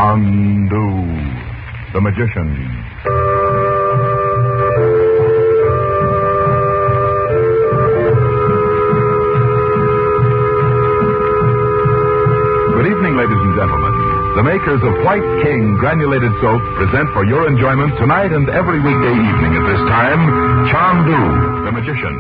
Chandu the Magician. Good evening, ladies and gentlemen. The makers of White King Granulated Soap present for your enjoyment tonight and every weekday evening at this time, Chandu the Magician.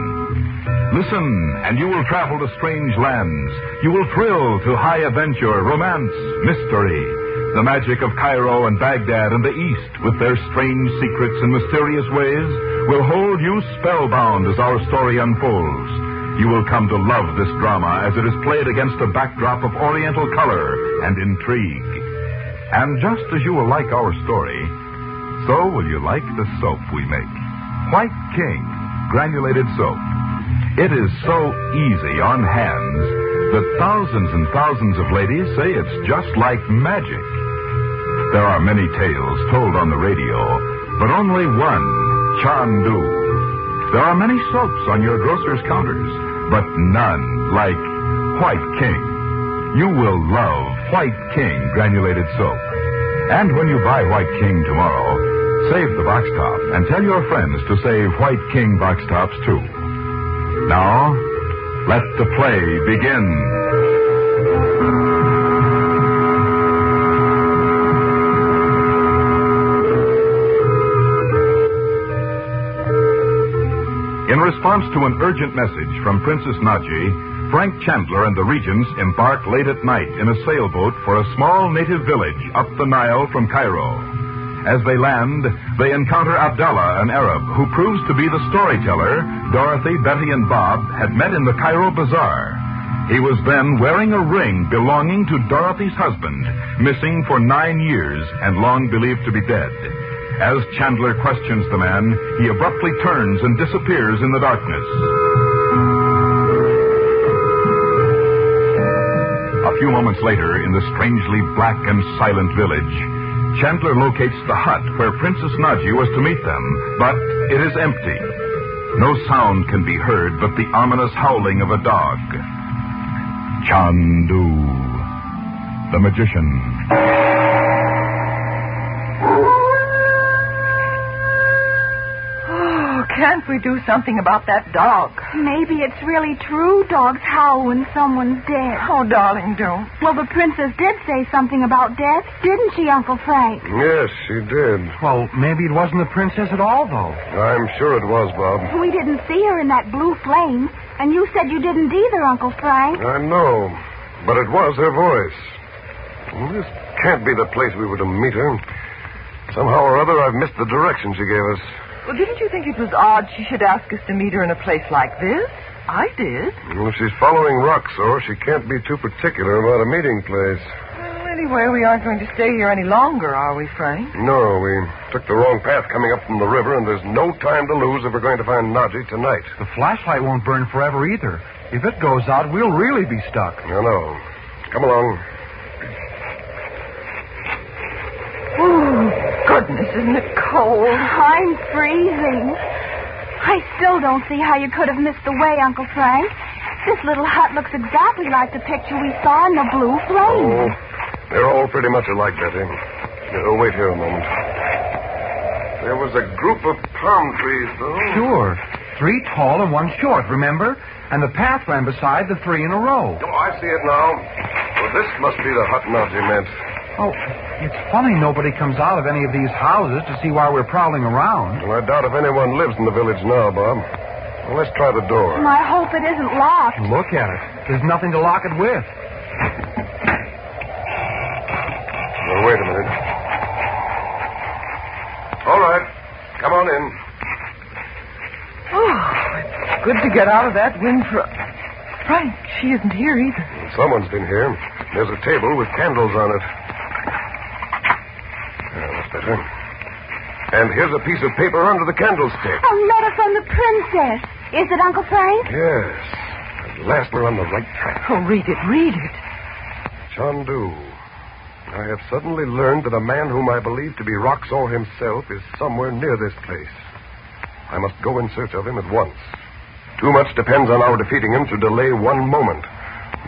Listen, and you will travel to strange lands. You will thrill to high adventure, romance, mystery. The magic of Cairo and Baghdad and the East, with their strange secrets and mysterious ways, will hold you spellbound as our story unfolds. You will come to love this drama as it is played against a backdrop of Oriental color and intrigue. And just as you will like our story, so will you like the soap we make. White King Granulated Soap. It is so easy on hands that thousands and thousands of ladies say it's just like magic. There are many tales told on the radio, but only one, Chandu. There are many soaps on your grocer's counters, but none like White King. You will love White King Granulated Soap. And when you buy White King tomorrow, save the box top and tell your friends to save White King box tops too. Now, let the play begin. In response to an urgent message from Princess Nadji, Frank Chandler and the Regents embark late at night in a sailboat for a small native village up the Nile from Cairo. As they land, they encounter Abdallah, an Arab, who proves to be the storyteller Dorothy, Betty, and Bob had met in the Cairo bazaar. He was then wearing a ring belonging to Dorothy's husband, missing for 9 years and long believed to be dead. As Chandler questions the man, he abruptly turns and disappears in the darkness. A few moments later, in the strangely black and silent village, Chandler locates the hut where Princess Nadji was to meet them, but it is empty. No sound can be heard but the ominous howling of a dog. Chandu the Magician. Can't we do something about that dog? Maybe it's really true dogs howl when someone's dead. Oh, darling, don't. Well, the princess did say something about death, didn't she, Uncle Frank? Yes, she did. Well, maybe it wasn't the princess at all, though. I'm sure it was, Bob. We didn't see her in that blue flame, and you said you didn't either, Uncle Frank. I know, but it was her voice. This can't be the place we were to meet her. Somehow or other, I've missed the direction she gave us. Well, didn't you think it was odd she should ask us to meet her in a place like this? I did. Well, if she's following Roxor, she can't be too particular about a meeting place. Well, anyway, we aren't going to stay here any longer, are we, Frank? No, we took the wrong path coming up from the river, and there's no time to lose if we're going to find Nadji tonight. The flashlight won't burn forever either. If it goes out, we'll really be stuck. I know. Come along. Oh, goodness, isn't it cold? I'm freezing. I still don't see how you could have missed the way, Uncle Frank. This little hut looks exactly like the picture we saw in the blue flame. Oh, they're all pretty much alike, Betty. Wait here a moment. There was a group of palm trees, though. Sure. 3 tall and 1 short, remember? And the path ran beside the 3 in a row. Oh, I see it now. Well, this must be the hut Nadji meant. Oh, it's funny nobody comes out of any of these houses to see why we're prowling around. Well, I doubt if anyone lives in the village now, Bob. Well, let's try the door. I hope it isn't locked. Look at it. There's nothing to lock it with. Well, wait a minute. All right. Come on in. Oh, it's good to get out of that wind for... Frank, she isn't here either. Someone's been here. There's a table with candles on it. That's better. And here's a piece of paper under the candlestick. A letter from the princess. Is it, Uncle Frank? Yes. At last we're on the right track. Oh, read it, read it. Chandu, I have suddenly learned that a man whom I believe to be Roxor himself is somewhere near this place. I must go in search of him at once. Too much depends on our defeating him to delay one moment.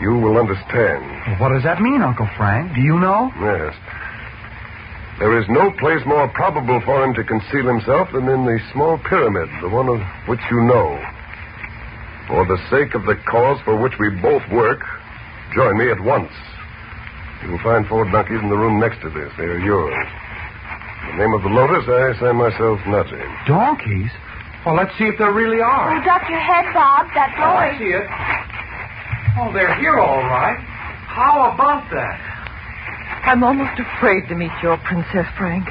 You will understand. What does that mean, Uncle Frank? Do you know? Yes. There is no place more probable for him to conceal himself than in the small pyramid, the one of which you know. For the sake of the cause for which we both work, join me at once. You will find 4 donkeys in the room next to this. They are yours. In the name of the Lotus, I sign myself Nadji. Donkeys? Well, let's see if there really are. Oh, duck your head, Bob. That Oh, I boy. see it. Oh, they're here all right. How about that? I'm almost afraid to meet your princess, Frank.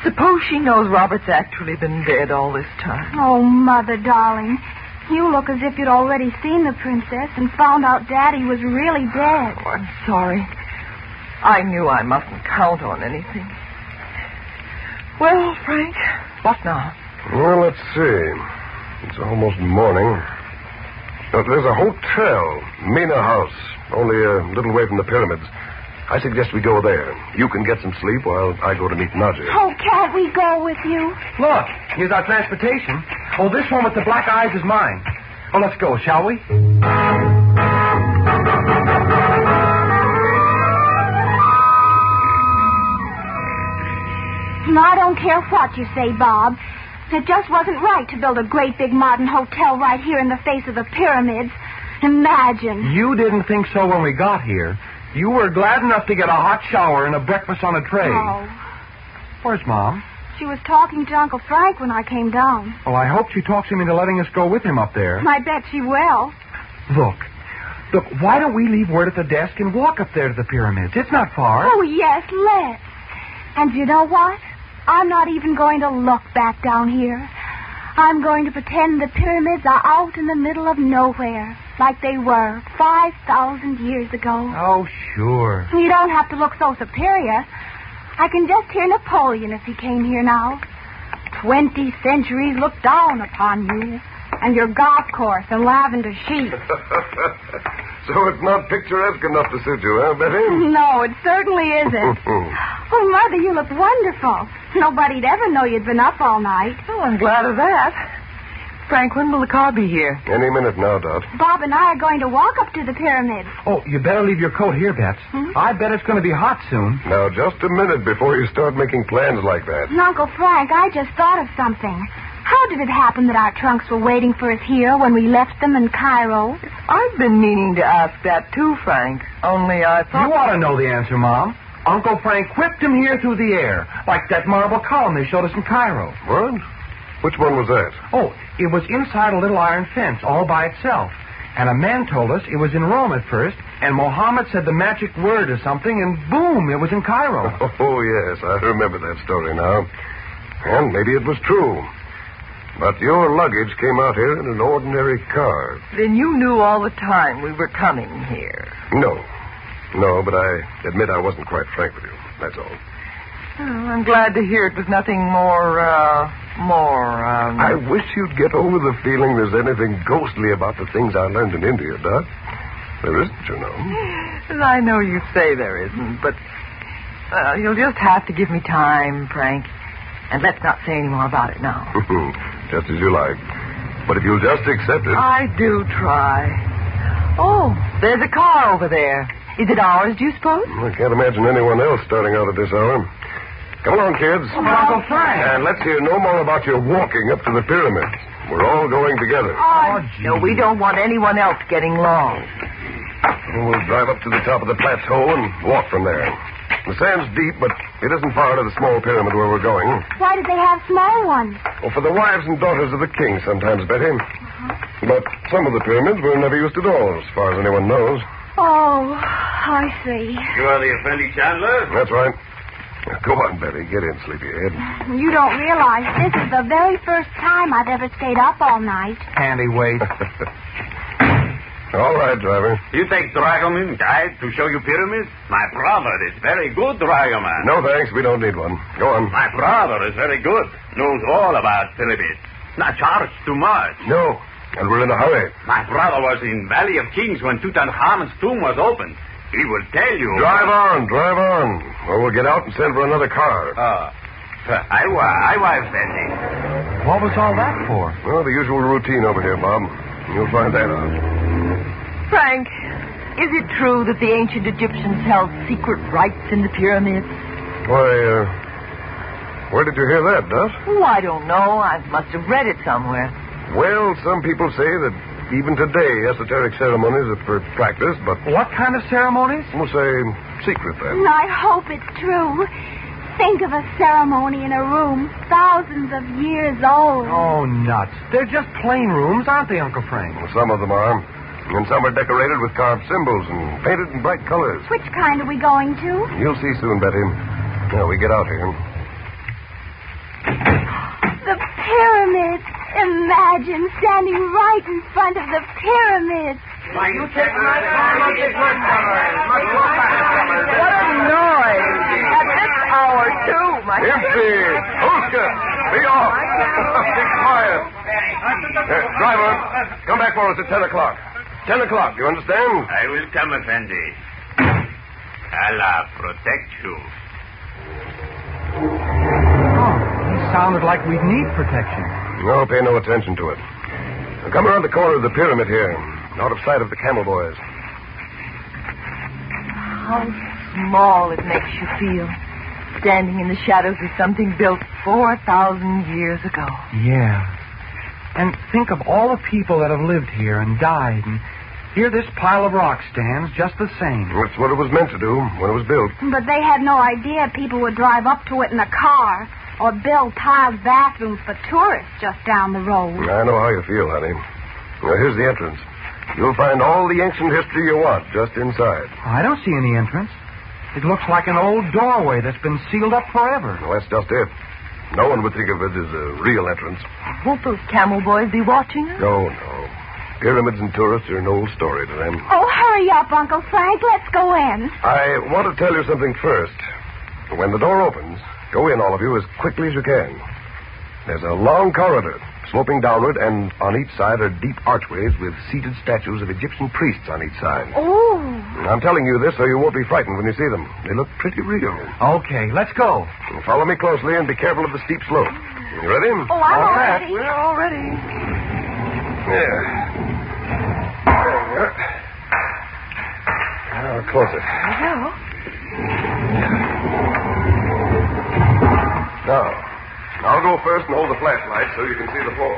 Suppose she knows Robert's actually been dead all this time. Oh, Mother, darling. You look as if you'd already seen the princess and found out Daddy was really dead. Oh, I'm sorry. I knew I mustn't count on anything. Well, Frank, what now? Well, let's see. It's almost morning. There's a hotel, Mina House, only a little way from the pyramids. I suggest we go there. You can get some sleep while I go to meet Nadji. Oh, can't we go with you? Look, here's our transportation. Oh, this one with the black eyes is mine. Oh, let's go, shall we? I don't care what you say, Bob. It just wasn't right to build a great big modern hotel right here in the face of the pyramids. Imagine. You didn't think so when we got here. You were glad enough to get a hot shower and a breakfast on a tray. Oh, Where's Mom? she was talking to Uncle Frank when I came down. Oh, I hope she talks him into letting us go with him up there. I bet she will. Look, why don't we leave word at the desk and walk up there to the pyramids? It's not far. Oh, yes, let's. And you know what? I'm not even going to look back down here. I'm going to pretend the pyramids are out in the middle of nowhere, like they were 5,000 years ago. Oh, sure. You don't have to look so superior. I can just hear Napoleon if he came here now. 20 centuries looked down upon you, and your golf course and lavender sheep. So it's not picturesque enough to suit you, huh, Betty? No, it certainly isn't. Oh, Mother, you look wonderful. Nobody'd ever know you'd been up all night. Oh, I'm glad of that. Frank, when will the car be here? Any minute now, Dot. Bob and I are going to walk up to the pyramids. Oh, you better leave your coat here, Bets. I bet it's going to be hot soon. Now, just a minute before you start making plans like that. And Uncle Frank, I just thought of something. How did it happen that our trunks were waiting for us here when we left them in Cairo? I've been meaning to ask that too, Frank. Only I thought... You ought to know the answer, Mom. Uncle Frank whipped him here through the air, like that marble column they showed us in Cairo. What? Which one was that? Oh, it was inside a little iron fence, all by itself. And a man told us it was in Rome at first, and Mohammed said the magic word or something, and boom, it was in Cairo. Oh, yes, I remember that story now. And maybe it was true. But your luggage came out here in an ordinary car. Then you knew all the time we were coming here. No, but I admit I wasn't quite frank with you. That's all. Oh, I'm glad to hear it was nothing more. I wish you'd get over the feeling there's anything ghostly about the things I learned in India, Doc. There isn't, you know. I know you say there isn't, but you'll just have to give me time, Frank. And let's not say any more about it now. Just as you like. But if you'll just accept it... I do try. Oh, there's a car over there. Is it ours, do you suppose? I can't imagine anyone else starting out at this hour. Come along, kids. Uncle Frank. And let's hear no more about your walking up to the pyramids. We're all going together. No, we don't want anyone else getting lost. We'll drive up to the top of the plateau and walk from there. The sand's deep, but it isn't far to the small pyramid where we're going. Why did they have small ones? Well, for the wives and daughters of the king sometimes, Betty. But some of the pyramids were never used at all, as far as anyone knows. Oh, I see. You are the offending Chandler? That's right. Now, go on, Betty. Get in, sleepyhead. You don't realize this is the very first time I've ever stayed up all night. Handy, wait. All right, driver. You take dragoman guide to show you pyramids? My brother is very good dragoman. No, thanks. We don't need one. Go on. My brother is very good. Knows all about pyramids. Not charged too much. No, and we're in a hurry. My brother was in Valley of Kings when Tutankhamun's tomb was opened. He will tell you. Drive on. Or we'll get out and send for another car. I was Betty. What was all that for? Well, the usual routine over here, Bob. You'll find that out. Frank, is it true that the ancient Egyptians held secret rites in the pyramids? Why, where did you hear that, Dot? Oh, I don't know. I must have read it somewhere. Well, some people say that even today esoteric ceremonies are practiced, but What kind of ceremonies? we'll say secret then. I hope it's true. Think of a ceremony in a room thousands of years old. Oh, nuts. They're just plain rooms, aren't they, Uncle Frank? Well, some of them are. And some are decorated with carved symbols and painted in bright colors. Which kind are we going to? You'll see soon, Betty. Now, we get out here. The pyramids. Imagine standing right in front of the pyramids. Why, you take my time. What a noise. At this hour, too, my Empty! Huska! Be off! Be quiet! Driver, come back for us at 10 o'clock. 10 o'clock, you understand? I will come, Effendi. Allah protect you. Oh, he sounded like we'd need protection. No, pay no attention to it. Now come around the corner of the pyramid here, out of sight of the camel boys. How small it makes you feel, standing in the shadows of something built 4,000 years ago. Yeah. And think of all the people that have lived here and died, and here this pile of rock stands just the same. That's what it was meant to do when it was built. But they had no idea people would drive up to it in a car or build tiled bathrooms for tourists just down the road. I know how you feel, honey. Now, here's the entrance. You'll find all the ancient history you want just inside. I don't see any entrance. It looks like an old doorway that's been sealed up forever. Well, that's just it. No one would think of it as a real entrance. Won't those camel boys be watching us? No. Pyramids and tourists are an old story to them. Oh, hurry up, Uncle Frank. Let's go in. I want to tell you something first. When the door opens, go in, all of you, as quickly as you can. There's a long corridor sloping downward, and on each side are deep archways with seated statues of Egyptian priests on each side. Oh. I'm telling you this so you won't be frightened when you see them. They look pretty real. Okay, let's go. Follow me closely and be careful of the steep slope. You ready? Oh, I'm all ready. We're all ready. Yeah. There you are. Now, closer. There you go. Now, I'll go first and hold the flashlight so you can see the floor.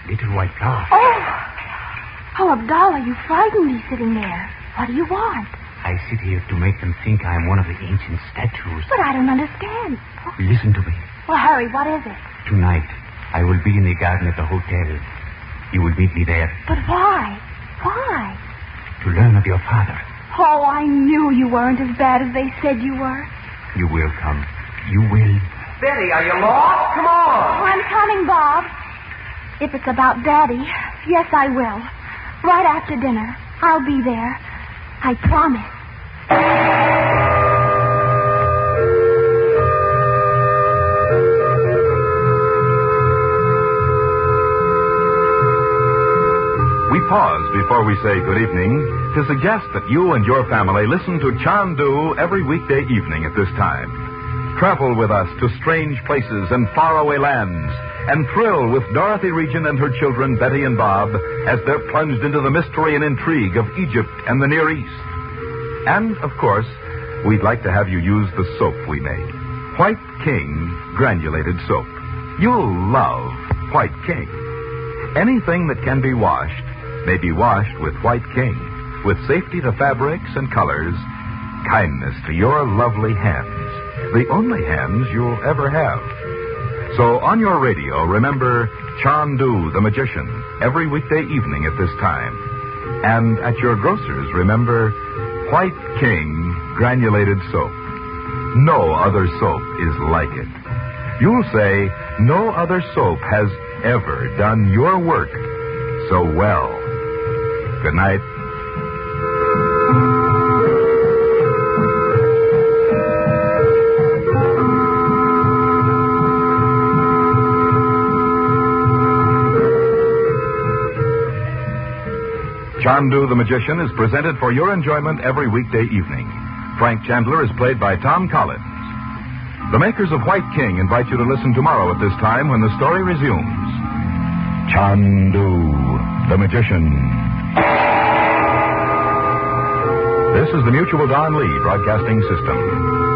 Little white flower. Oh, Abdallah, you frightened me sitting there. What do you want? I sit here to make them think I am one of the ancient statues. But I don't understand. Listen to me. Well, hurry, what is it? Tonight, I will be in the garden at the hotel. You will meet me there But why? Why? to learn of your father. Oh, I knew you weren't as bad as they said you were. You will come. You will. Betty, are you lost? Come on. Oh, I'm coming, Bob. If it's about Daddy, yes, I will. Right after dinner. I'll be there. I promise. We pause before we say good evening to suggest that you and your family listen to Chandu every weekday evening at this time. Travel with us to strange places and faraway lands, and thrill with Dorothy Regent and her children, Betty and Bob, as they're plunged into the mystery and intrigue of Egypt and the Near East. And, of course, we'd like to have you use the soap we made. White King Granulated Soap. You'll love White King. Anything that can be washed may be washed with White King, with safety to fabrics and colors, kindness to your lovely hands, the only hands you'll ever have. So on your radio, remember Chandu the Magician every weekday evening at this time. And at your grocer's, remember White King Granulated Soap. No other soap is like it. You'll say no other soap has ever done your work so well. Good night. Chandu the Magician is presented for your enjoyment every weekday evening. Frank Chandler is played by Tom Collins. The makers of White King invite you to listen tomorrow at this time when the story resumes. Chandu the Magician. This is the Mutual Don Lee Broadcasting System.